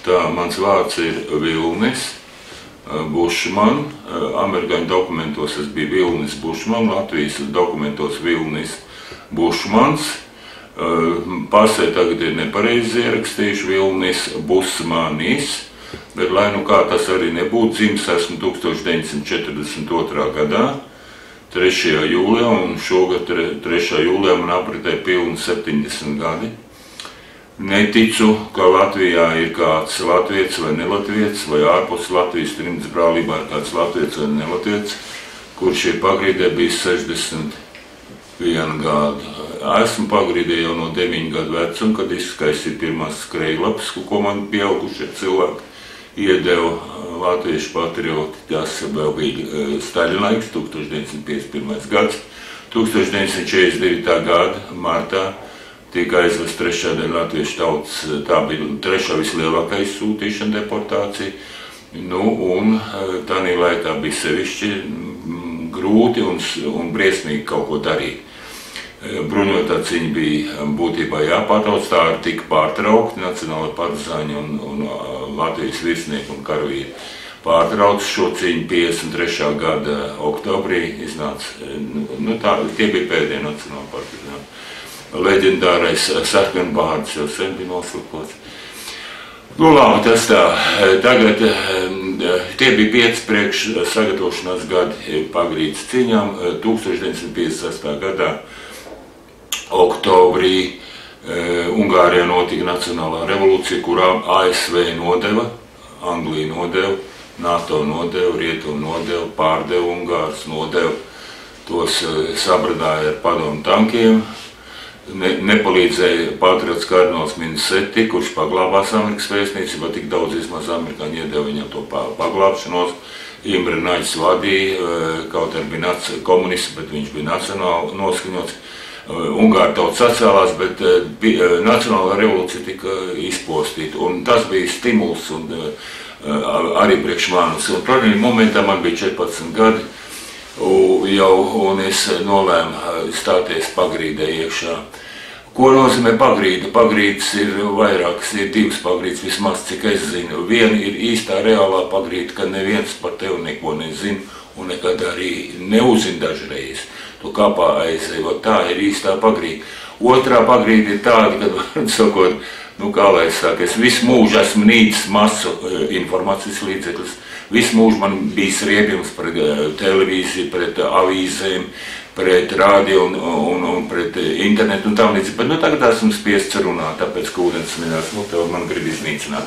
Tā, mans vārds ir Vilnis Bušman. Amerikāņu dokumentos es biju Vilnis Bušman, Latvijas dokumentos Vilnis Bušmans. Pasē tagad ir nepareizi ierakstījuši Vilnis Busmanis, bet lai nu kā tas arī nebūtu, dzimis esmu 1942. gadā, 3. jūlijā, un šogad 3. jūlijā man apritē pilni 70 gadi. Neticu, ka Latvijā ir kāds latvietis vai nelatvietis, vai ārpus Latvijas trimdas brālībā ir kāds latvietis vai nelatvietis, kurš ir pagrīdē bijis 61 gadu. Esmu pagrīdē jau no 9 gadu vecuma, kad izskaisīju pirmās skrejlapas, ko man pieaugušie cilvēki iedeva latviešu patrioti. Tas vēl bija Staļinlaiks, 1951. gads. 1949. gada martā tika aizvest 3. daļa latviešu tautas, tā bija 3. vislielākā izsūtīšana deportācija. Un tādā laikā bija sevišķi grūti un briesmīgi kaut ko darīt. Bruņotā cīņa bija būtībā jāpārtrauc, tā arī tika pārtraukti, nacionālai partizāņi un Latvijas virsnieki un karavīri pārtrauc šo cīņu 53. gada oktobrī iznāca, tie bija pēdējie nacionālai partizāņi. Leģendārais sarkanbārds jau sen bija noslikots. Labi, tas tā. Tagad tie bija 5 priekš sagatavošanās gadi pagrīdes cīņām. 1956. gadā oktobrī Ungārijā notika Nacionālā revolūcija, kurā ASV nodeva, Anglija nodeva, NATO nodeva, Rietumu nodeva, pārdeva Ungārus, nodeva, tos sabradāja ar padomu tankiem. Nepalīdzēja patriots kardināls Minsetti, kurš paglābās Amerikas vēstniecībā, tik daudz vismaz amerikāņi iedeva viņam to paglābšanos. Imre Naļs vadīja, kaut arī bija komunists, bet viņš bija nacionāli noskaņots. Ungāri tauts sacēlās, bet Nacionālā revolūcija tika izpostīta. Un tas bija stimuls arī priekš manis. Un problēma momentā man bija 14 gadi. Un es nolēmu stāties pagrīdē iekšā. Ko nozīmē pagrīde? Pagrīdes ir vairākas, ir 2 pagrīdes vismaz, cik es zinu. Viena ir īstā reālā pagrīde, ka neviens par tevi neko nezina un nekad arī neuzina dažreiz. Tu kapā aizēji, tā ir īstā pagrīde. Otrā pagrīde ir tāda, kad, var sakot, kā lai es saku, es visu mūžu esmu nīcis masu informācijas līdzekļus. Visu mūžu man bija sriebjums pret televīziju, pret avīzēm, pret radio un pret internetu un tam līdzīgi. Bet tagad esmu spiests runāt, tāpēc, ka ūdens minās, tev man grib iznīcināt.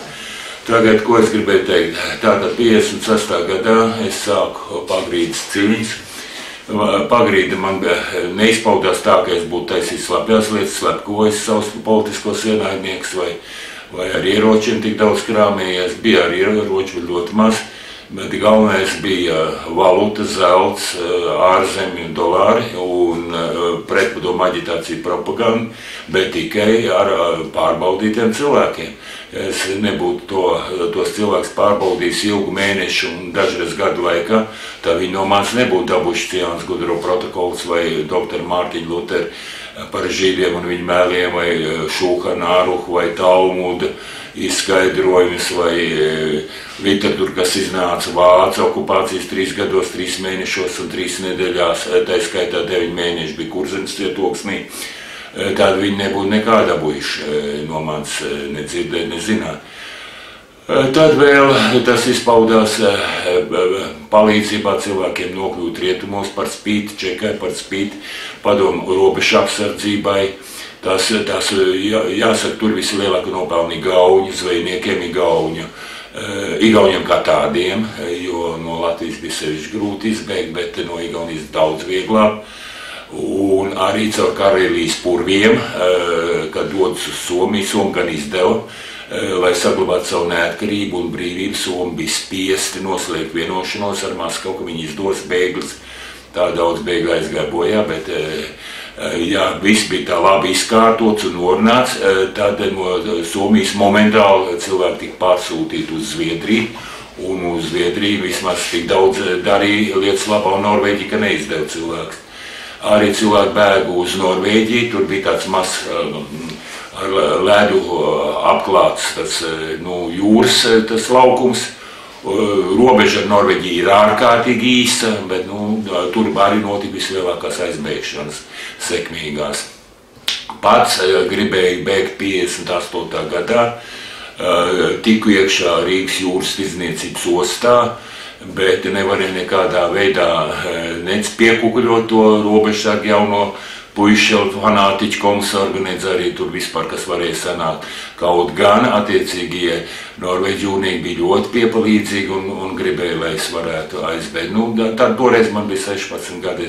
Tagad, ko es gribēju teikt, tātad 56. gadā es sāku pagrīdes cīņas. Pagrīde man neizpaudās tā, ka es būtu taisījis slapjās lietas, slepkojis savus politiskos ienaidniekus vai ar ieročiem tik daudz krāmējies. Bija arī ieroči, bet ļoti maz. Bet galvenais bija valūta, zelts, ārzemju un dolāri un pretpadomu aģitācija propaganda, bet tikai ar pārbaudītiem cilvēkiem. Ja es nebūtu tos cilvēkus pārbaudījis ilgu mēnešu un dažreiz gadu laikā, tad viņi no manis nebūtu dabuši Ciānas Gudro protokols vai doktora Mārtiņa Lutera par žīdiem un viņu mēliem vai Šulhana Āruhu vai Talmuda izskaidrojums vai literatūra, kas iznāca vācu okupācijas 3 gados, 3 mēnešos un 3 nedēļās, tā skaitā 9 mēneši bija Kurzemes cietoksnī. Tad viņi nebūtu nekā dabūjuši no manis nedzirdēt, nezināt. Tad vēl tas izpaudās palīdzībā cilvēkiem nokļūt rietumos par spīti Čekai, par spīti padomu robežu apsardzībai. Tas jāsaka, tur vislielāka nopelna igauņu zvejniekiem, igauņiem kā tādiem, jo no Latvijas bija sevišķi grūti izbēgt, bet no Igaunijas daudz vieglāk. Un arī caur Karelijas purviem, kad dodas uz Somiju, Somi gan izdeva, lai saglabātu savu neatkarību un brīvību. Somi bija spiesti noslēgt vienošanos ar Maskavu, ka viņi izdos bēgļus. Tā daudz bēgļu aizgāja bojā, bet ja viss bija tā labi izkārtots un norunāts, tad no Somijas momentāli cilvēki tika pārsūtīti uz Zviedriju, un uz Zviedriju vismaz tik daudz darīja lietas labā, un Norvēģija, ka neizdeva cilvēks. Arī cilvēki bēga uz Norvēģiju, tur bija tāds mazs ar ledu apklāts tas, jūras tas laukums. Robeža ar Norvēģiju ir ārkārtīgi īsa, bet tur arī notika vislielākās aizbēgšanas sekmīgās. Pats gribēju bēgt 58. gadā, tiku iekšā Rīgas jūras tirdzniecības ostā, bet nevarēja nekādā veidā nec piekukuļot to robežsargu jauno puiši fanātiķi komisārganīdz arī tur vispār, kas varēja sanākt. Kaut gan attiecīgie norvēģi jūrnieki bija ļoti piepalīdzīgi un gribēja, lai es varētu aizbēgt. Tad toreiz man bija 16 gadi,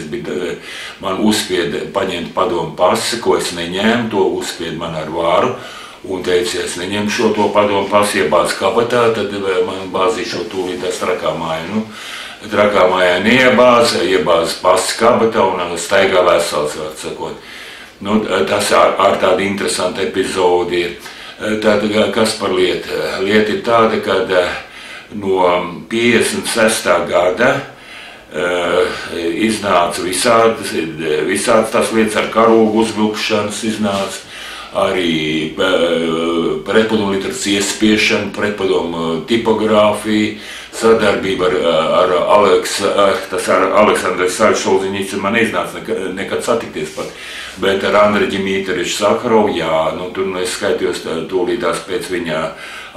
man uzspieda paņemt padomu pasi, ko es neņēmu, to uzspieda man ar vāru. Un teica, ja es neņemšu to padomu pasi, iebāz kabatā, tad man bāzīšu tūlītās trakā māja. Trakā mājā iebāz pasi kabatā un staigā vesels, var sakot. Tas ar tādu interesantu epizodi ir. Tātad, kas par lietu? Lieta ir tāda, ka no 56. gada iznāca visādas tās lietas ar karogu uzvilkšanas iznāca. Arī pretpadomu literatūras iespiešana, pretpadomu tipogrāfija, sadarbība ar Aleksandru Solženicynu man neiznāca nekad satikties pat, bet ar Andreju Ģimīteriču Sakarovu, tur es skaitījos tūlītās pēc viņa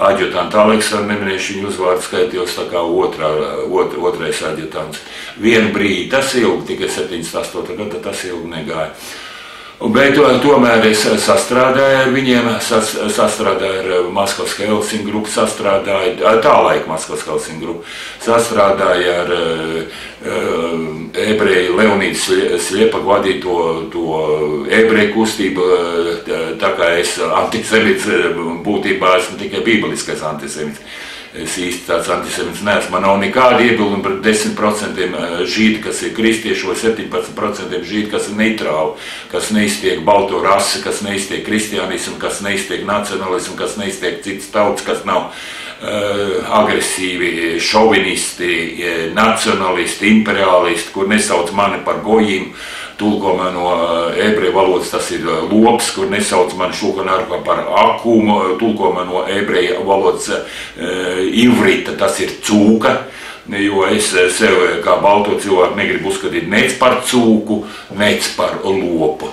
adjutanta Aleksandra, neminēšu viņu uzvārdu, skaitījos tā kā otrais adjutants. Vienu brīdi tas ilgi, tikai 78. gada, tas ilgi negāja. Bet tomēr es sastrādāju ar viņiem, sastrādāju ar Maskavas Helsinki grupu, tā laika Maskavas Helsinki grupu, sastrādāju ar ebreju Leonīdu Sliepaku vadīto to ebreju kustību, tā kā es antisemits būtībā esmu tikai bībeliskais antisemits. Es īsti tāds antisemits neesmu. Man nav nekāda iebilduma pret 10% žīdi, kas ir kristieši, vai 17% žīdi, kas ir neitrāli, kas neiztiek balto rasi, kas neiztiek kristianismu, kas neiztiek nacionalismu, kas neiztiek citas tautas, kas nav agresīvi, šovinisti, nacionalisti, imperialisti, kur nesauc mani par gojiem. Tulkojumā no ebreju valodas tas ir lops, kur nesauc mani šulhanārku par akumu, tulkojumā no ebreju valodas ivrita tas ir cūka, jo es sev kā balto cilvēku negribu uzskatīt nec par cūku, nec par lopu.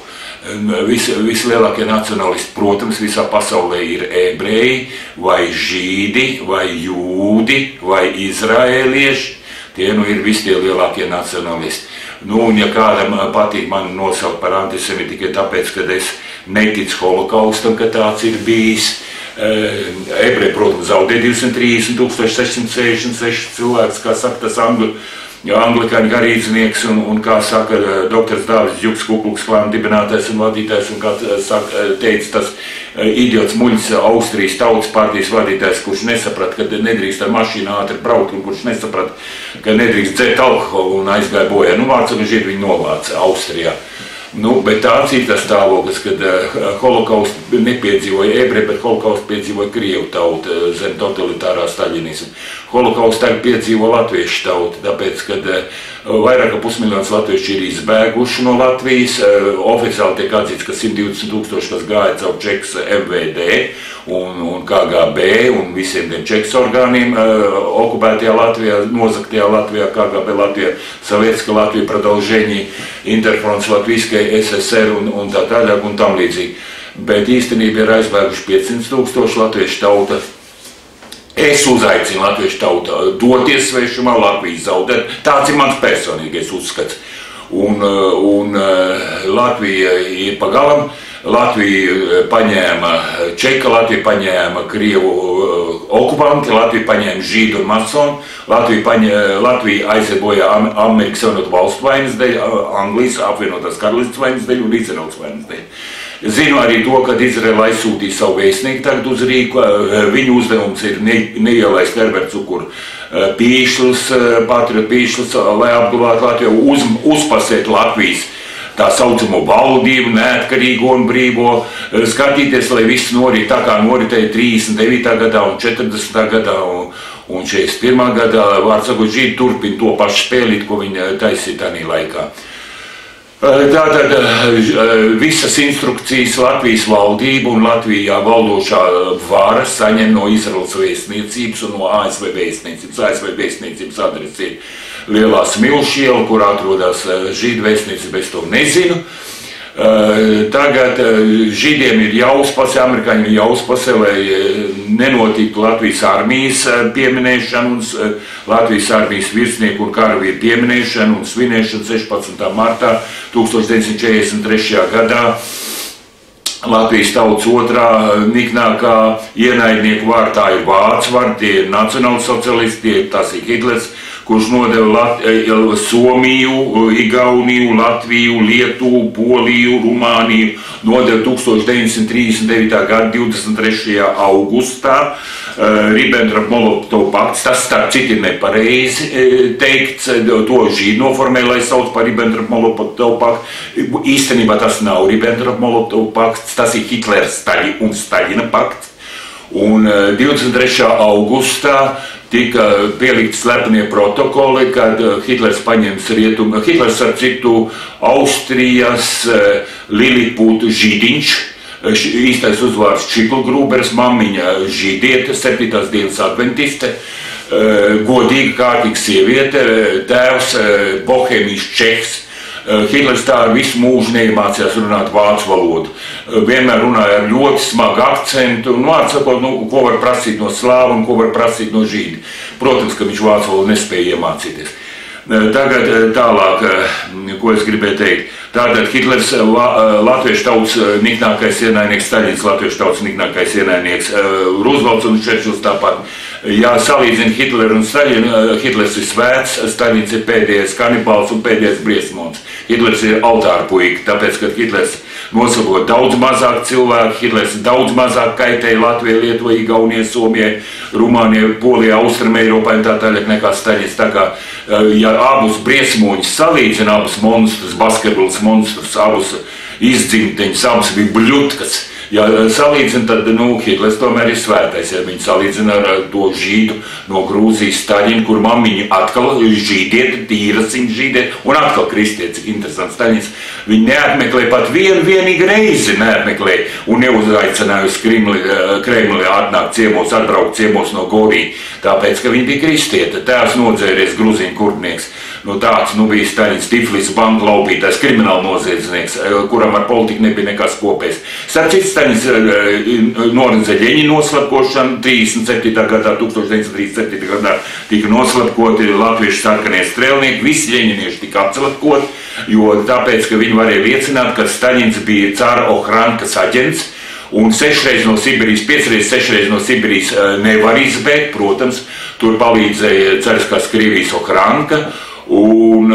Vislielākie nacionalisti, protams, visā pasaulē ir ebreji, vai žīdi, vai jūdi, vai izraēlieši. Tie ir visi tie lielākie nacionalisti. Un ja kādam patīk mani nosaukt par antisemitu tikai tāpēc, ka es neticu holokaustam, ka tāds ir bijis. Ebreji, protams, zaudēja 230,666 cilvēks, kā saka tas anglikāņu garīdznieks un kā saka doktors Dāvis Džuks, Ku Klux Klana dibinātājs un vadītājs, un kā teica tas idiots muļs Austrijas tautas partijas vadītājs, kurš nesaprata, ka nedrīkst ar mašīnu ātri braukt, un kurš nesaprata, ka nedrīkst dzert alkoholu un aizgāja bojā. Vārds un žīdi viņu novāca Austrijā. Bet tāds ir tas stāvoklis, kad holokaustu nepiedzīvoja ebreji, bet holokaustu piedzīvoja krievu tauta zem totalitārā staļinismu. Holokaustu tagad piedzīvo latviešu tauta, tāpēc, kad vairāk kā 500 000 latvieši ir izbēguši no Latvijas. Oficiāli tiek atzīts, ka 120,000, kas gāja caur Čekas MVD un KGB un visiem tiem Čekas orgāniem okupētajā Latvijā, nozaktajā Latvijā, KGB Latvijā, Sovietska Latvija, Pradolžēņi, Interfronts Latvijskai, SSR un tā tāļāk un tam līdzīgi. Bet īstenībā ir aizbēguši 500,000 latviešu tauta. Es uzaicinu latviešu tautu doties svešumā, Latviju zaudēt. Tāds ir mans personīgais uzskats. Un Latvija ir pagalam. Latvija paņēma Čeka, Latvija paņēma Krievu okupanti, Latvija paņēma žīdu un masonu, Latvija aizebojā Amerikas Savienoto Valstu vainas dēļ, Anglijas apvienotās karalistes vainas dēļ un Izraels vainas dēļ. Zinu arī to, ka Izraela aizsūtīja savu vēstnieku tagad uz Rīgu. Viņu uzdevums ir neielaist Herberta Cukuru pīšļus, patriotu pīšļus, lai apglabātu Latviju, uzpasēt Latvijas tā saucamo valdību, neatkarīgo un brīvo, skatīties, lai viss norit tā kā noritēja 39. gadā un 40. gadā un 41. gadā. Vārds sakot, žīdi turpina to pašu spēlīt, ko viņi taisīja tādā laikā. Tātad visas instrukcijas Latvijas valdība un Latvijā valdošā vara saņem no Izraels vēstniecības un no ASV vēstniecības. ASV vēstniecības adrese ir Lielā Smilšu iela, kur atrodas žīdu vēstniecība, es to nezinu. Tagad žīdiem ir jāuzpasē, amerikāņiem ir jāuzpasē, lai nenotiktu Latvijas armijas pieminēšana un Latvijas armijas virsnieku un karavīru pieminēšana un svinēšana 16. martā 1943. gadā. Latvijas tautas otrā niknākā ienaidnieku vārā, tā ir vācu vārā, tie ir nacionālsocialisti, tas ir Hitlers, kurš nodeva Somiju, Igauniju, Latviju, Lietuvu, Poliju, Rumāniju, nodeva 1939. gada 23. augustā. Ribbentrop-Molotov pakts, tas starp citu ir nepareizi teikts, to žīdi noformēja, lai sauc par Ribbentrop-Molotov paktu. Īstenībā tas nav Ribbentrop-Molotov pakts, tas ir Hitlers un Staļina pakts. Un 23. augustā tika pielikti slepenie protokoli, kad Hitlers paņems rietumu. Hitlers ar citu Austrijas Lilipūtu žīdiņš, īstais uzvārds Čiklgrūbers, mammiņa žīdiete, 7. dienas adventiste, godīga kārtīga sieviete, tēvs bohēmijas čehs. Hitlers tā ar visu mūžu neiemācījās runāt vācu valodu. Vienmēr runāja ar ļoti smagu akcentu, sakot, ko var prasīt no slāvu un ko var prasīt no žīdi. Protams, ka viņš vācu valodu nespēja iemācīties. Tagad tālāk, ko es gribēju teikt. Tātad Hitlers latviešu tautas niknākais ienaidnieks, Staļins latviešu tautas niknākais ienaidnieks, Rūzvelts un Čerčils tāpat. Ja salīdzina Hitleru un Staļinu, Hitlers ir svēts, Staļins ir pēdējais kanibāls un pēdējais briesmons. Hitlers ir altāra puika, tāpēc, ka Hitlers noslēpo daudz mazāk cilvēku, Hitlers daudz mazāk kaitēja Latvijai, Lietuvai, Igaunijai, Somijai, Rumānijai, Polijai, Austrumeiropai un tā tālāk nekā Staļins. Tā kā, ja abus briesmoņus salīdzina, abus monstrus, basketbols monstrus, abus izdzimteņus, abus bija bļutkas. Ja salīdzina, tad Hitlers tomēr ir svētais, ja viņi salīdzina ar to žīdu no Grūzijas Staļinu, kur mammiņa atkal žīdieti, tīrasiņa žīdieti un atkal kristieti, cik interesants Staļins. Viņi neapmeklēja pat vienīgi reizi neapmeklēja un neuzaicināja uz Kremli atnākt ciemos, atbraukt ciemos no Gorī, tāpēc, ka viņi bija kristieti. Tēvs nodzēries gruzīņu kurpnieks. Tāds bija Staļins, Tiflis, banka laupītājs, krimināla noziedznieks, kuram ar politiku nebija nekas kopējs. Starp citu, Staļins noredza Ļeņina noslepkošanu, 1937. gadā tika noslepkoti latviešu sarkanie strēlnieki, visi ļeņinieši tika apslepkoti, jo tāpēc, ka viņi varēja liecināt, ka Staļins bija cara Ohrankas aģents, un 6 reizes no Sibirijas, 5 reizes, 6 reizes no Sibirijas nevar izbēgt, protams, tur palīdzēja cariskās Krievijas Ohranka. Un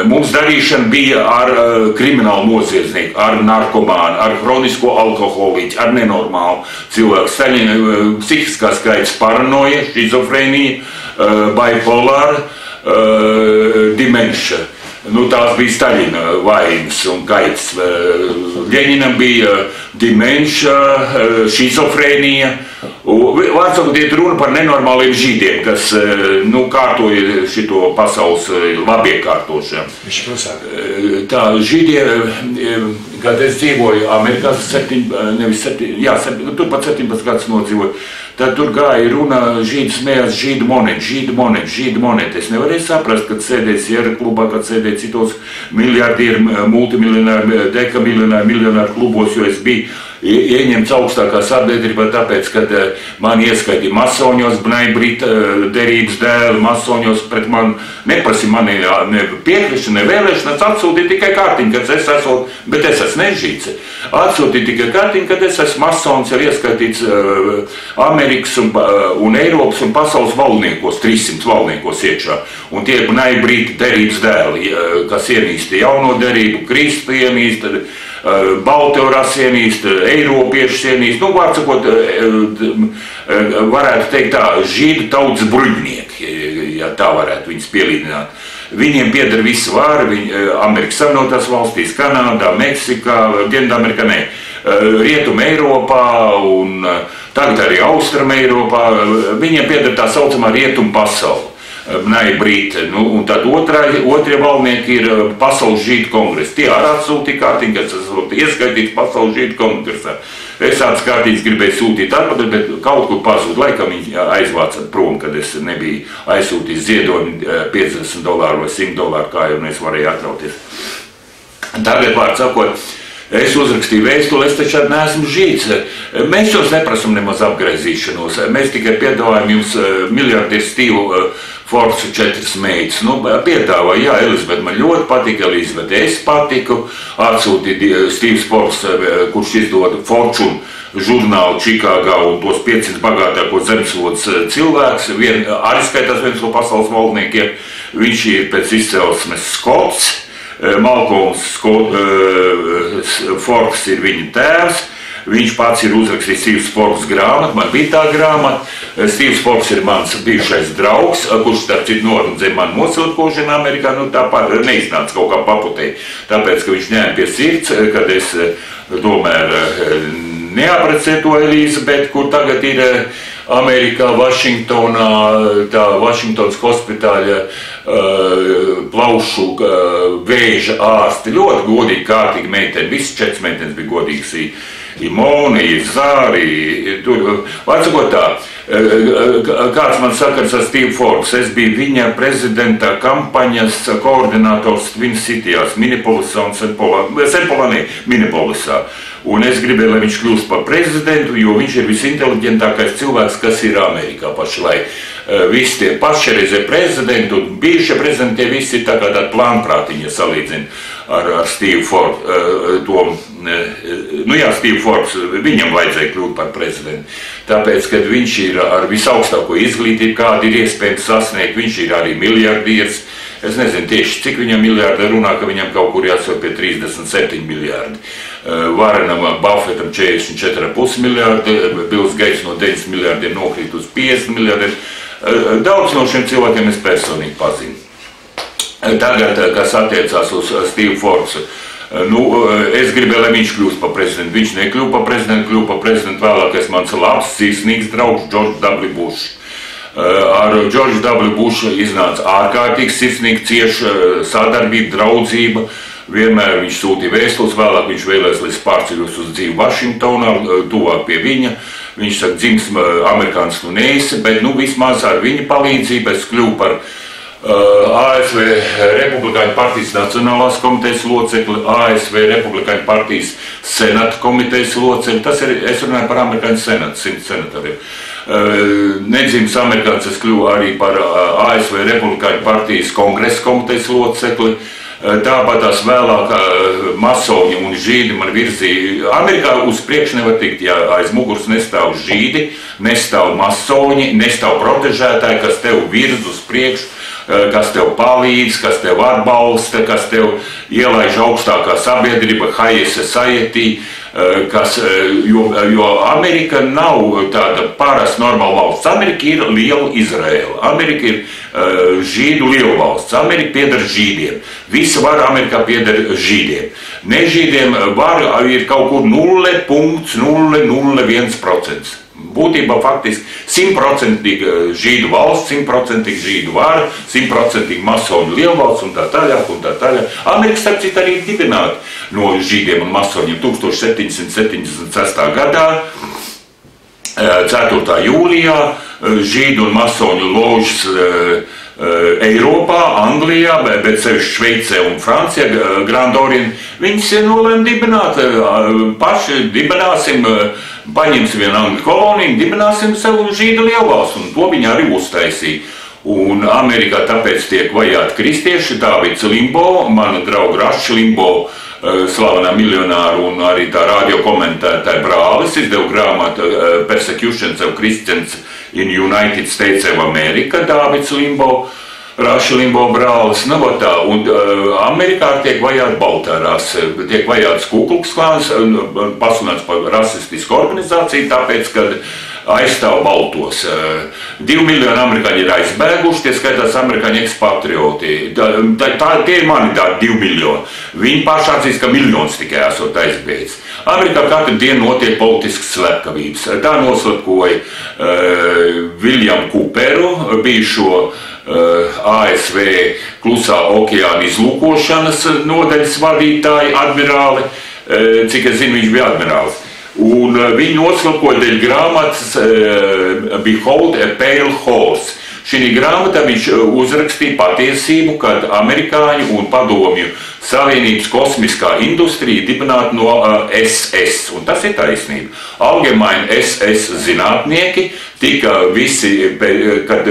mums darīšana bija ar kriminālu noziedznieku, ar narkomānu, ar hronisko alkoholiķu, ar nenormālu cilvēku. Staļina psihiskā skaits paranoja, šizofrēnija, bipolāra, dementia. Tās bija Staļina vainas un kaits. Ļeņinam bija dementia, šizofrēnija. Vārdsakot, iet runa par nenormāliem žīdiem, kas kārtoja šito pasaules labiekārtošanu. Tā žīdiem, kad es dzīvoju Amerikā, turpat 17 gadus nodzīvoju, tad tur gāja runa, žīdi smējās, žīdu monēti. Es nevarēju saprast, kad sēdēju Sierra klubā, kad sēdēju citos miljardieru, multimiljonāru, dekamiljonāru, miljonāru klubos, jo es biju ieņemts augstākā sabiedrībā, tāpēc, kad man ieskaitīja masoņos, Bnaibrita derības dēli, masoņos pret mani neprasīja mani ne piekrišanu, ne vēlēšanas, atsūtīja tikai kārtiņu, kad es esmu, bet es esmu nežīts. Atsūtīja tikai kārtiņu, kad es esmu masons, ir ieskaitīts Amerikas un Eiropas un pasaules valdniekos, 300 valdniekos iekšā. Un tie Bnaibrita derības dēli, kas ienīsta jauno derību, Kristu ienīsta, Balteorās ienīst, Eiropiešus ienīst, vārdsakot, varētu teikt tā, žīdu tautas bruļnieki, ja tā varētu viņus pielīdzināt. Viņiem pieder visi vāri, Amerikas Savienotās valstīs, Kanādā, Meksikā, Dienvidamerikā, Rietuma Eiropā un tagad arī Austruma Eiropā, viņiem pieder tā saucamā Rietuma pasaule. Brīti. Un tad otrie valnieki ir Pasaules žīdu kongresa. Tie arī atsūtīja kārtīgi, kas esmu ieskaitīts Pasaules žīdu kongresā. Es tāds kārtīgs gribēju sūtīt atpakaļ, bet kaut kur pazūd. Laikam viņi aizvāca prom, kad es nebiju aizsūtījis ziedojumu $50 vai $100, kā jau es varēju atrauties. Tagad, vārds sakot, es uzrakstīju vēstuli, es taču neesmu žīds. Mēs jums neprasam nemaz apgraizīšanos. Mēs tikai piedāvājam jums miljardieru Stīvu Forsu 4 meitas. Piedāvāju, jā, Elizabete man ļoti patika, Elizabete es patiku. Atsūtīja Stīvs Fors, kurš izdod Fortune žurnālu Čikāgā un tos 500 bagātāko zemeslodes cilvēks. Arī skaitās viens no pasaules valdniekiem. Viņš ir pēc izcelsmes Skots. Malkolms Forbes ir viņa tēvs. Viņš pats ir uzrakstījis Stīvs Forbes grāmatu, man bija tā grāmata. Stīvs Forbes ir mans bijušais draugs, kurš starp citu norganizēja man nosilkošanu Amerikā, tāpēc neiznāca kaut kā paputēji. Tāpēc, ka viņš ņēma pie sirds, kad es tomēr neaprecēju to Elizabeti, kur tagad ir Amerikā, Vašingtonā, tā Vašingtonas hospitāļa plaušu vēža ārsti. Ļoti godīgi, kārtīgi meiteni. Visas 4 meitenes bija godīgas. Imona, Zāri. Vārdsakot tā, kāds man sakars ar Stīvu Forbesu. Es biju viņa prezidenta kampaņas koordinators Twin Cityjās, Minneapolisā un Minneapolisā. Un es gribēju, lai viņš kļūst par prezidentu, jo viņš ir visinteliģentākais cilvēks, kas ir Amerikā pašlaik. Visi tie pašreizie prezidenti un bijušie prezidenti, visi ir tā kā tādi plānprātiņi, ja salīdzina ar Stīvu Forbesu. Stīvu Forbesu, viņam vajadzēja kļūt par prezidentu. Tāpēc, kad viņš ir ar visaugstāko izglītību, kādi ir iespējams sasniegt, viņš ir arī miljardieris. Es nezinu tieši, cik viņam miljārdi runā, ka viņam kaut kur jāsver pie 37 miljārdi. Varenam Buffetam 44,5 miljārdi, Bills Gates no 90 miljārdiem nokrīt uz 50 miljārdiem. Daudz no šiem cilvēkiem es personīgi pazinu. Tagad, kas attiecās uz Stīvu Forbesu, es gribēju, lai viņš kļūst par prezidentu. Viņš nekļuva par prezidentu, kļuva par prezidentu vēlākais mans labs, sirsnīgs draugs George W. Bush. Ar George W. Bush iznāca ārkārtīgi sirsnīgi, cieša sadarbība, draudzība. Vienmēr viņš sūtīja vēstules, vēlāk viņš vēlēs, lai es pārceļos uz dzīvi Vašingtonā, tuvāk pie viņa. Viņš saka, dzims amerikāns neesi, bet vismaz ar viņa palīdzību es kļuvu par ASV Republikāņu partijas Nacionālās komitejas locekli, ASV Republikāņu partijas Senata komitejas locekli. Tas ir, es runāju par amerikāņu senatu, 100 senatoriem. Nedzimis amerikāns, es kļuvu arī par ASV Republikāņu partijas kongresa komitejas locekli. Tāpat tās vēlāk masoņi un žīdi man virzīja. Amerikā uz priekšu nevar tikt, ja aiz muguras nestāv žīdi, nestāv masoņi, nestāv protežētāji, kas tev virz uz priekšu, kas tev palīdz, kas tev atbalsta, kas tev ielaiž augstākā sabiedrība, high society, jo Amerika nav tāda parasta normāla valsts. Amerika ir liela Izraela. Amerika ir žīdu liela valsts. Amerika pieder žīdiem. Visa vara Amerikā pieder žīdiem. Nežīdiem vara ir kaut kur 0,001%. Būtībā faktiski 100% žīdu valsts, 100% žīdu vara, 100% masoņu lielvalsts un tā tāļāk un tā tāļāk. Amerika, starp citu, arī dibināta no žīdiem un masoņiem 1776. gadā, 4. jūlijā, žīdu un masoņu ložas Eiropā, Anglijā, bet sevišķi Šveicē un Francijā, Grand Orient, viņas nolēma dibināt, paši dibināsim, paņemsim vienu angļu koloniju, dibināsim sev žīdu lielvalsts, un to viņi arī uztaisīja. Un Amerikā tāpēc tiek vajāti kristieši, Dāvids Limbo, mana drauga Raša Limbo, slavenā miljonāra un arī tā radio komentētāja brālis, izdeva grāmatu Persecutions of Christians in United States of America, Dāvids Limbo, Raša Limbo brālis. Un Amerikā tiek vajāti baltā rase, tiek vajāts Ku Klux Klans, pasludināts par rasistisku organizāciju, tāpēc, kad aizstāv baltos. 2 miljoni amerikāņi ir aizbēguši, tie skaitās amerikāņu ekspatrioti. Tie ir mani tādi 2 miljoni. Viņi paši atzīst, ka miljons tikai esot aizbēdz. Amerikā katru dienu notiek politiskas slepkavības. Tā noslepkoja Viljamu Cooperu, bijušo ASV klusā okeāna izlūkošanas nodaļas vadītāju admirāli, cik es zinu, viņš bija admirālis. Un viņi noslapkoja dēļ grāmatas Behold a Pale Horse. Šī grāmatā viņš uzrakstīja patiesību, kad amerikāņu un padomju Savienības kosmiskā industrija dibināta no SS, un tas ir taisnība. Allgemeine SS zinātnieki tika visi, kad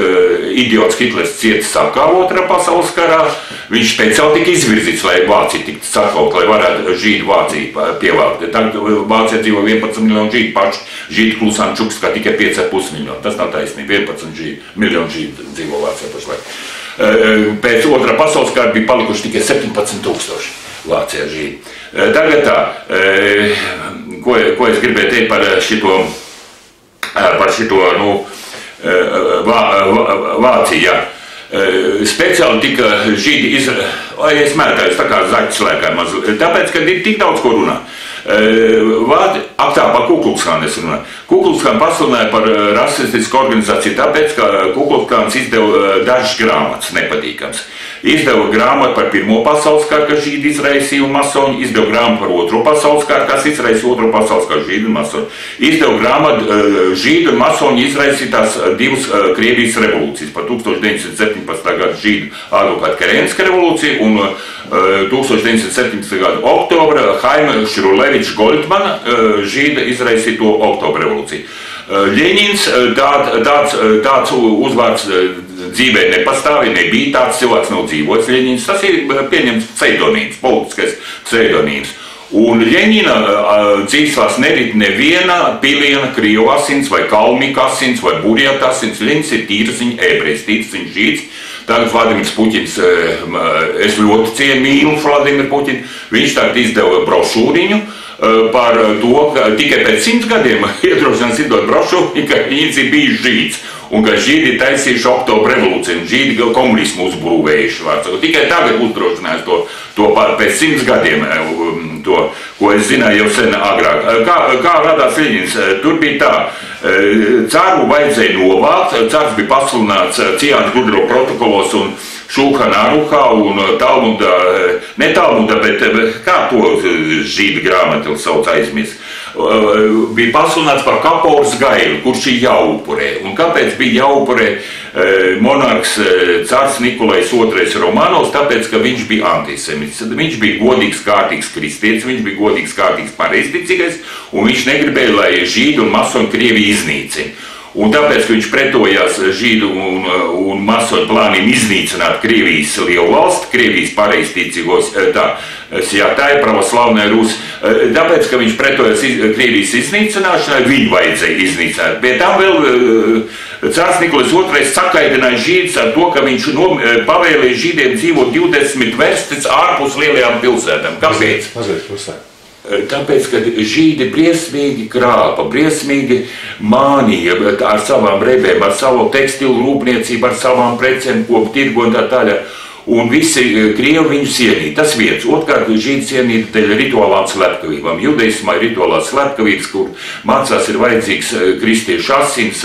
idiots Hitlers cieta sakāva Otrā pasaules karā, viņš speciāli tika izvirzīts, lai Vācija tiktu sakaut, lai varētu žīdu Vāciju pievākt. Tagad Vācijā dzīvo 11 miljonu žīdu, paši žīdu klusām čuks, kā tikai 5,5 miljonu. Tas nav taisnība, 11 miljonu žīdu dzīvo Vācijā pašlaik. Pēc Otrā pasaules kara bija palikuši tikai 17,000 Vācijā žīdi. Tagad tā, ko es gribēju teikt par šito Vāciju, jā. Speciāli tika žīdi es mētājos tā kā zaķis lēkā mazliet, tāpēc, ka ir tik daudz ko runā. Par Kukluksklānu es runāju. Kukluksklānu pasludināja par rasistisku organizāciju tāpēc, ka Kukluksklāns izdeva dažas grāmatas nepatīkams. Izdeva grāmatu par Pirmo pasaules karu, kas žīdi izraisīja un masoņi, izdeva grāmatu par Otro pasaules karu, kas izraisīja Otro pasaules karu, žīdi un masoņi. Izdeva grāmatu žīdi un masoņi izraisītās divas Krievijas revolūcijas, par 1917. gada žīdu advokāta Kerenska revolūciju un 1917. gada oktobra Haima Šruleviča Goldmana žīda izraisīto oktobra revolūciju. Ļeņins tāds uzvārds dzīvē nepastāvīja, nebija tāds cilvēks nav dzīvojis Ļeņins, tas ir pieņemts pseidonīms, politiskais pseidonīms. Un Ļeņina dzīveslās nerit neviena piliena Krievu asins vai Kalmika asins vai Burjata asins, Ļeņins ir tīrziņa ebrejs, tīrziņa žīds. Tagad Vladimirs Puķins, es ļoti mīlu Vladimiru Puķinu, viņš tagad izdeva brošūriņu par to, ka tikai pēc 100 gadiem iedrošinās izdot brošūriņu, ka viņš ir bijis žīds un ka žīdi ir taisījuši oktobra revolūciju, žīdi komunismu uzbrūvējuši. Tikai tagad uzdrošinās to pēc 100 gadiem, to, ko es zināju jau sen agrāk. Kā radās Ļeņins? Tur bija tā, caru vajadzēja novākt, cars bija pasludināts Ciānas Gudro protokolos un Šulhana Aruhā un Talmudā, ne Talmudā, bet kā to žīdu grāmatu sauc aizmirst, bija pasludināts par Kaporas gailu, kurš ir jāupurē. Un kāpēc bija jāupurē monarhs cars Nikolais II Romanovs? Tāpēc, ka viņš bija antisemits. Viņš bija godīgs, kārtīgs kristietis, viņš bija godīgs, kārtīgs pareizticīgais, un viņš negribēja, lai žīdu un masoņu Krieviju iznīcina. Un tāpēc, ka viņš pretojās žīdu un masoņu plāniem iznīcināt Krievijas lielu valsti, Krievijas pareizticīgos, tā ir pravoslavnē Rusi, tāpēc, ka viņš pretojās Krievijas iznīcināšanai, viņu vajadzēja iznīcināt. Pie tam vēl cārs Nikolais II sakaidināja žīdus ar to, ka viņš pavēlēja žīdiem dzīvot 20 verstis ārpus lielajām pilsētām. Kāpēc? Tāpēc, ka žīdi briesmīgi krāpa, briesmīgi mānīja ar savām rebēm, ar savu tekstilu rūpniecību, ar savām precēm, ko tirgo un tā tāļāk. Un visi Krievi viņu cienīja. Tas viens. Otkārt, žīdi cienīja dēļ rituālām slepkavībām. Judaismā ir rituālās slepkavības, kur mācās ir vajadzīgs kristiešu asins.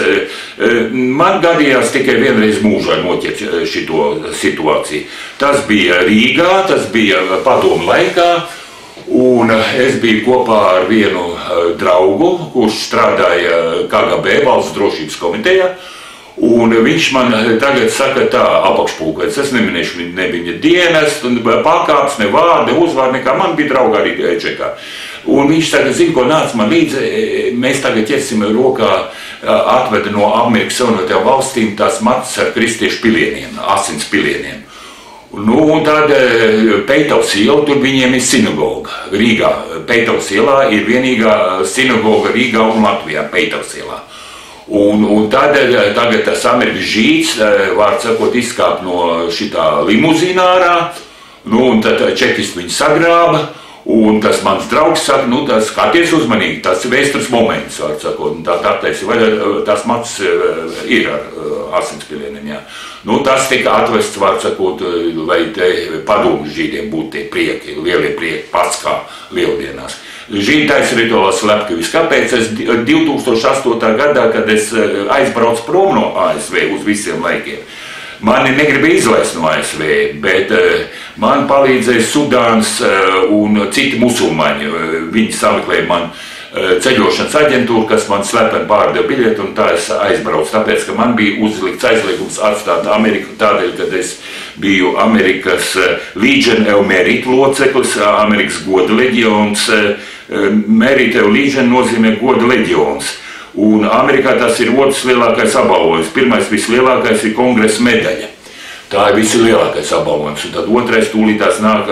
Man gadījās tikai vienreiz mūžā noķert šito situāciju. Tas bija Rīgā, tas bija padomu laikā. Un es biju kopā ar vienu draugu, kurš strādāja KGB valsts drošības komitejā, un viņš man tagad saka tā apakšpulkvedis, es neminēšu ne viņa dienas, pakāps, ne vārdu, ne uzvārdu, nekā, man bija drauga arī čekā. Un viņš tagad zina, ko nāca man līdzi, mēs tagad ķersim rokā, atveda no Amerikas Savienotajām valstīm tās matas ar kristiešu pilieniem, asins pilieniem. Un tad Peitavas iela, tur viņiem ir sinagoga Rīgā. Peitavas ielā ir vienīgā sinagoga Rīgā un Latvijā, Peitavas ielā. Un tad tagad tas Amerikas žīds, vārds sakot, izkāp no šitā limuzīnārā, un tad čekisti viņu sagrāba, un tas mans draugs saka, tas skaties uzmanīgi, tas ir vēstures moments, vārds sakot, un tās matas ir ar asinspilieniem, jā. Nu, tas tika atvests, var sakot, lai te padomu žīdiem būtu tie prieki, lielie prieki Paskā lieldienās. Žīdi taisa rituālās slepkavības. Kāpēc es 2008. gadā, kad es aizbraucu prom no ASV uz visiem laikiem, mani negribēja izlaist no ASV, bet man palīdzēja Sudāns un citi musulmaņi. Viņi sameklēja man ceļošanas aģentūru, kas man slepeni pārdeva biļeti, un tā es aizbraucu. Tāpēc, ka man bija uzlikts aizliegums atstāt Ameriku tādēļ, kad es biju Amerikas Legion of Merit loceklis, Amerikas goda leģions. Merit of Legion nozīmē goda leģions. Un Amerikā tas ir otrs lielākais apbalvojums. Pirmais vislielākais ir kongresa medaļa. Tā ir vislielākais apbalvojums. Un tad otrais tūlītās nāk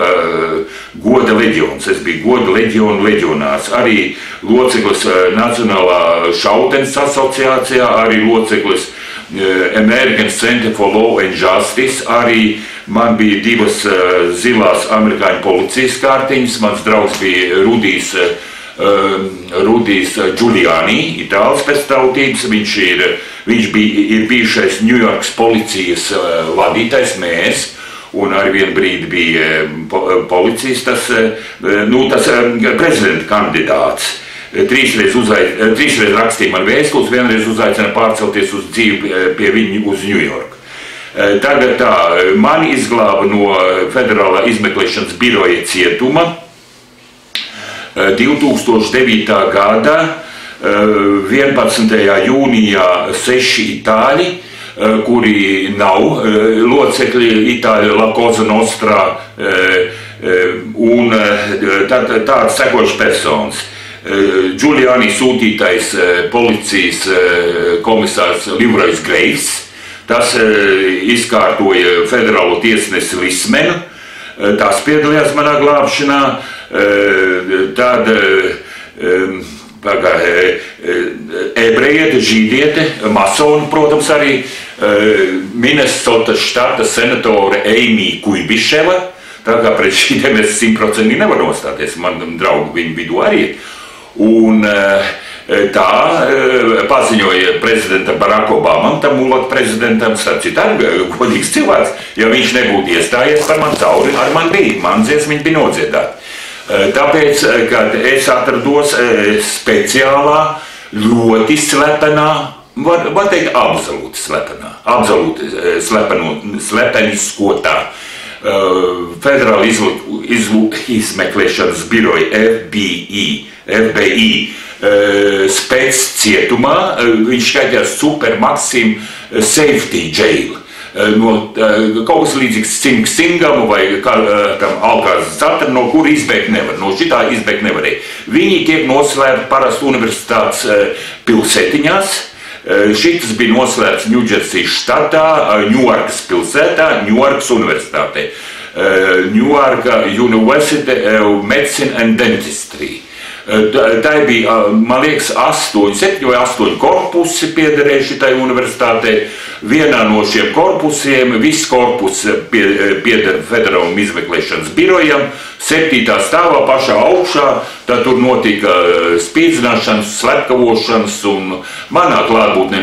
goda leģions. Es biju goda leģiona leģionārs. Arī loceklis Nacionālā šautenes asociācijā, arī loceklis American Center for Law and Justice. Arī man bija 2 zilās amerikāņu policijas kārtiņas. Mans draugs bija Rudijs Giuliani, itālis pēc tautības. Viņš ir bijušais Ņujorkas policijas vadītājs, mērs, un ar vienu brīdi bija policijas tas prezidenta kandidāts. 3 reiz rakstīja man vēstules, vienreiz uzaicināja pārcelties uz dzīvi pie viņu uz Ņujorku. Tagad tā, mani izglāba no Federālā izmeklēšanas biroja cietuma 2009. gada 11. jūnijā 6 itāļi, kuri nav locekļi Itāļu La Cosa Nostra, un tāds sekošs personas. Giuliani sūtītais policijas komisārs Livrais Greivs, tas izkārtoja federālo tiesnesi Lismenu, tas piedalījās manā glābšanā. Tad ebrejiete, žīdiete, masoni, protams, arī Minnesotas štata senatore Eimī Kuibiševa. Tā kā pret šīdiem es 100% nevaru nostāties, man draugi viņu vidū arī. Un tā paziņoja prezidentam Barack Obamam, tam mulatu prezidentam, starp citādi godīgs cilvēks, ja viņš nebūtu iestājies par man cauri, ar man bija, man dziesmiņi bija nodziedāti. Tāpēc, kad es atrados speciālā, ļoti slepenā, var teikt absolūti slepenā, absolūti slepeniskotā Federāla izmeklēšanas biroja FBI spēc cietumā. Viņš skaitījās Super Maxim Safety Jail. Kaut kas līdzīgs Singam vai tam Alkāzes Zatra, no kura izbēgt nevar, no šitā izbēgt nevarēja. Viņi tiek noslēpti parasti universitātes pilsētiņās. Šitas bija noslēpts Ņūdžersijas štatā, Ņujorkas pilsētā, Ņujorkas universitātē. Ņujorka University of Medicine and Dentistry. Tā bija, man liekas, 7 vai 8 korpusi piederēja šitai universitātei. Vienā no šiem korpusiem, viss korpus pieder Federālam izmeklēšanas birojam, 7. stāvā pašā augšā, tad tur notika spīdzināšanas, slepkavošanas, un manā klātbūtnē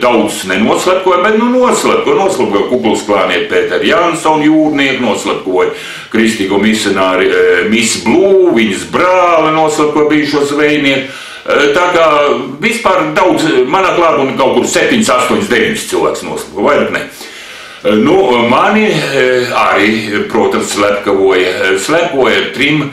daudz nenoslepkoja, bet noslepkoja Kuklus-klānieti Pēteri Jansonu jūrnieku, noslepkoja kristīgo misionāri Miss Blue, viņas brāli noslepkoja bijušo zvejnieku. Tā kā vispār daudz, manā klātbūtnē kaut kur 7, 8, 9 cilvēks noslepkoja, vairāk ne. Nu, mani arī, protams, slepkoja 3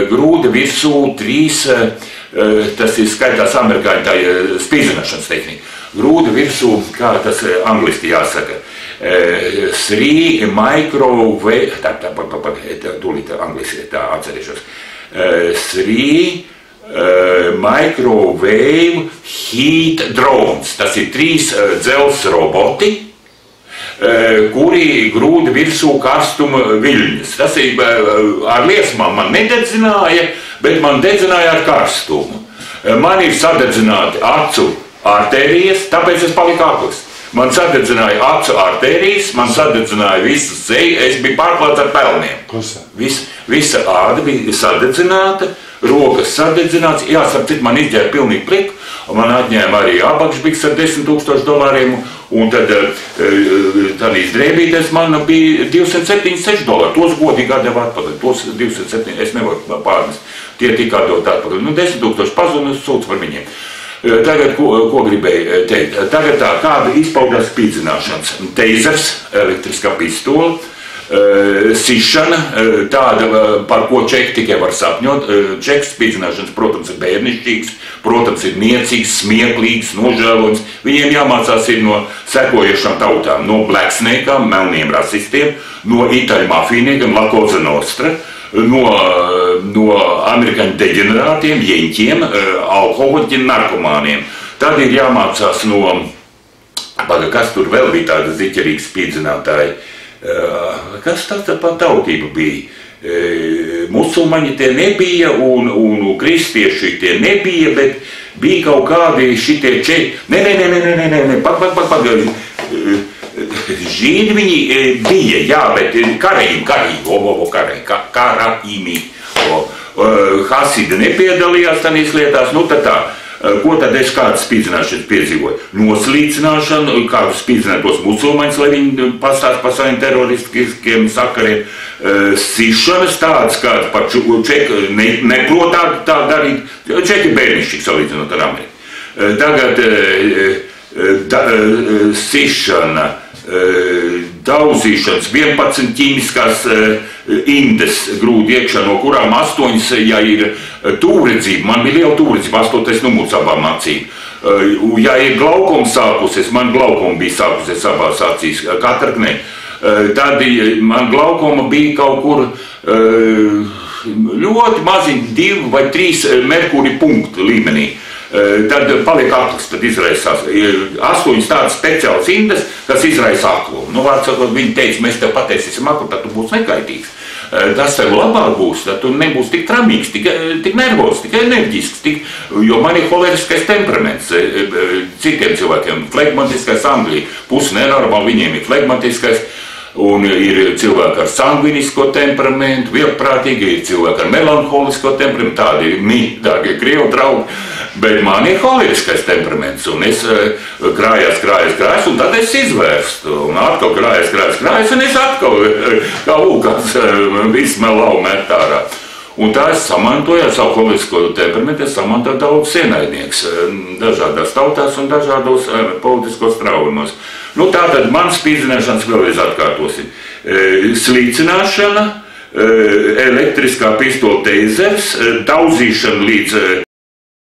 grūda virsū, 3, tas ir skaitās amerikāņu tā spīdzināšanas tehnika. Grūda virsū, kā tas angliski jāsaka, 3 microwave, tūlīt angliski tā atcerēšos, 3 microwave heat drones, tas ir 3 dzelzs roboti, kuri grūda virsū karstuma viļņas. Tas ir ar liesmām man nededzināja, bet man dedzināja ar karstumu. Man ir sadedzināti acu artērijas, tāpēc es paliku akls. Man sadedzināja acu artērijas, man sadedzināja visu seju, es biju pārklāts ar pelniem. Visa āda bija sadedzināta, rokas sadedzināts, jāsaka, man izģēra pilnīgi pliku, un man atņēma arī apakšbiks ar $10,000, Un tad tādīs drēbītēs man bija $276. Tos godīgi atdeva atpakaļ. Tos 207, es nevaru pārnest. Tie tika atdot atpakaļ. 10 000 pazunu, sūdz par viņiem. Tagad, ko gribēju teikt? Tagad tā, kāda izpaudās spīdzināšanas. Teizers, elektriskā pistola, sišana, tāda, par ko čeki tikai var sapņot. Čeks spīdzināšanas, protams, ir bērnišķīgs, protams, ir niecīgs, smieklīgs, nožēlojams. Viņiem jāmācās ir no sekojušām tautām, no blacksnake'ām, melniem rasistiem, no itāļu mafijniekiem, La Cosa Nostra, no amerikāņu deģenerātiem, jeņķiem, alkoholiķiem, narkomāniem. Tad ir jāmācās no, kas tur vēl bija tāda ziķerīga spīdzinātāji, kas tā pa tautība bija? Musulmaņi tie nebija un kristieši tie nebija, bet bija kaut kādi šitie Nē, žīdi viņi bija, jā, bet karaīmi, hasidi nepiedalījās tādīs lietās, tad tā. Ko tad es kādu spīdzināšanu piedzīvoju? Noslīcināšanu, kādu spīdzinātos musulmaņus, lai viņi pastāst par saviem teroristiskiem sakariem, sišanas tādas, kādas par čeku neprot tā darīt. Čeki bērnišķīgi salīdzinot ar Ameriku. Tagad sišana, dauzīšanas, 11 ķīmiskās indes grūd iekšā, no kurām 8, ja ir tūredzība, man bija liela tūredzība, 8. numurs abām acīm. Ja ir glaukums sākusies, man glaukuma bija sākusies abās acīs, katraknē. Tad man glaukuma bija kaut kur ļoti maziņi 2 vai 3 merkuri punktu līmenī. Tad paliek akls, tad izraisās 8 tādas speciālas indes, kas izraisa aklumu. Vārdsakot, viņi teica, mēs tev pateicīsim aklu, tad tu būsi nekaitīgs. Tas tev labāk būs, tad tu nebūsi tik tramīgs, tik nervos, tik enerģisks, jo man ir holeriskais temperaments. Citiem cilvēkiem flegmatiskais Anglija, pusi nenormāli, viņiem ir flegmatiskais. Un ir cilvēki ar sangvinisko temperamentu, vieglprātīgi, ir cilvēki ar melanholisko temperamentu, tādi ir mītākie krievu draugi, bet man ir holeriskais temperaments, un es krājās, un tad es izvērstu, un atkal krājās, un es atkal, kā vulkāns, visu melau met ārā. Un tā es samantoju ar savu holerisko temperamentu, es samantoju daudz ienaidnieks, dažādās tautās un dažādos politiskos traumos. Tātad man spīdzināšanas vēlreiz atkārtosim. Slīcināšana, elektriskā pistola teizers, dauzīšana līdz